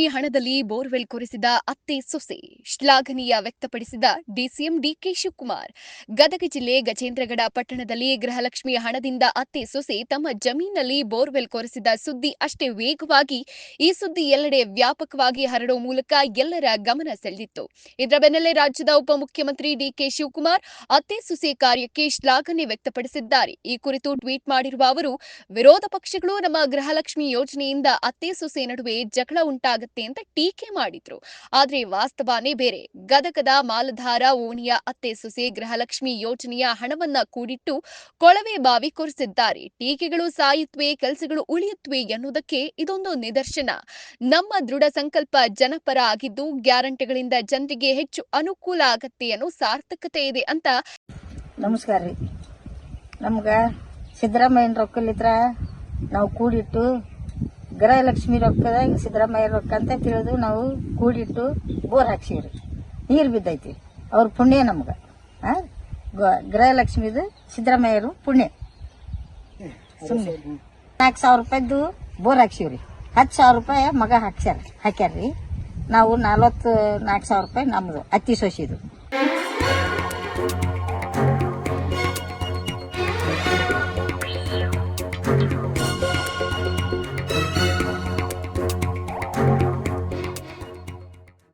ಗೃಹಲಕ್ಷ್ಮಿ ಹಣದಲ್ಲಿ ಬೋರ್ವೆಲ್ ಕೊರೆಸಿದ ಅತ್ತೆ ಸೊಸೆ ಶ್ಲಾಘನೀಯ ವ್ಯಕ್ತಪಡಿಸಿದ ಡಿಸಿಎಂ ಡಿಕೆ ಶಿವಕುಮಾರ್. ಗದಗ ಜಿಲ್ಲೆ ಗಜೇಂದ್ರಗಡ ಪಟ್ಟಣದಲ್ಲಿ ಗೃಹಲಕ್ಷ್ಮಿ ಹಣದಿಂದ ಅತ್ತೆ ಸೊಸೆ ತಮ್ಮ ಜಮೀನಿನಲ್ಲಿ ಬೋರ್ವೆಲ್ ಕೊರೆಸಿದ ಸುದ್ದಿ ಅಷ್ಟೇ ವೇಗವಾಗಿ ಈ ಸುದ್ದಿ ಎಲ್ಲೆಡೆ ವ್ಯಾಪಕವಾಗಿ ಹರಡುವ ಮೂಲಕ ಎಲ್ಲರ ಗಮನ ಸೆಳೆದಿತ್ತು. ಇದರ ಬೆನ್ನಲ್ಲೇ ರಾಜ್ಯದ ಉಪಮುಖ್ಯಮಂತ್ರಿ ಡಿಕೆ ಶಿವಕುಮಾರ್ ಅತ್ತೆ ಸೊಸೆ ಕಾರ್ಯಕ್ಕೆ ಶ್ಲಾಘನೆ ವ್ಯಕ್ತಪಡಿಸಿದ್ದಾರೆ. ಈ ಕುರಿತು ಟ್ವೀಟ್ ಮಾಡಿರುವ ಅವರು, ವಿರೋಧ ಪಕ್ಷಗಳು ನಮ್ಮ ಗೃಹಲಕ್ಷ್ಮಿ ಯೋಜನೆಯಿಂದ ಅತ್ತೆ ಸೊಸೆ ನಡುವೆ ಜಗಳ ಉಂಟಾಗುತ್ತೆ ಅಂತ ಟೀಕೆ ಮಾಡಿದ್ರು. ಆದ್ರೆ ವಾಸ್ತವನೇ ಬೇರೆ. ಗದಗದ ಮಾಲಧಾರ ಓಣಿಯ ಅತ್ತೆ ಸೊಸೆ ಗೃಹಲಕ್ಷ್ಮಿ ಯೋಜನೆಯ ಹಣವನ್ನ ಕೂಡಿಟ್ಟು ಕೊಳವೆ ಬಾವಿ ಕೊರೆಸಿದ್ದಾರೆ. ಟೀಕೆಗಳು ಸಾಯುತ್ತವೆ, ಕೆಲಸಗಳು ಉಳಿಯುತ್ತವೆ ಎನ್ನುವುದಕ್ಕೆ ಇದೊಂದು ನಿದರ್ಶನ. ನಮ್ಮ ದೃಢ ಸಂಕಲ್ಪ ಜನಪರ ಆಗಿದ್ದು ಗ್ಯಾರಂಟಿಗಳಿಂದ ಜನರಿಗೆ ಹೆಚ್ಚು ಅನುಕೂಲ ಆಗತ್ತೆ ಅನ್ನೋ ಸಾರ್ಥಕತೆ ಇದೆ ಅಂತ. ನಮಸ್ಕಾರ ರೀ. ನಮ್ಗ ಸಿದ್ದರಾಮಯ್ಯನ ರೊಕ್ಕಲಿದ್ರ ನಾವು ಕೂಡಿಟ್ಟು ಗೃಹಲಕ್ಷ್ಮಿ ರೊಕ್ಕದಾಗ ಸಿದ್ದರಾಮಯ್ಯ ರೊಕ್ಕ ಅಂತ ತಿಳಿದು ನಾವು ಕೂಡಿಟ್ಟು ಬೋರ್ ಹಾಕ್ಸಿವ್ರಿ. ನೀರು ಬಿದ್ದೈತಿ. ಅವ್ರ ಪುಣ್ಯ ನಮ್ಗ. ಗೃಹಲಕ್ಷ್ಮಿದು ಸಿದ್ದರಾಮಯ್ಯರು ಪುಣ್ಯ. ಸುಮ್ಮನೆ 4,000 ರೂಪಾಯಿದ್ದು ಬೋರ್ ಹಾಕ್ಸಿವ್ರಿ. 10,000 ರೂಪಾಯಿ ಮಗ ಹಾಕ್ಯಾರ್ರಿ. ನಾವು 44,000 ರೂಪಾಯಿ ನಮ್ದು ಅತ್ತಿ ಸೊಸಿದು.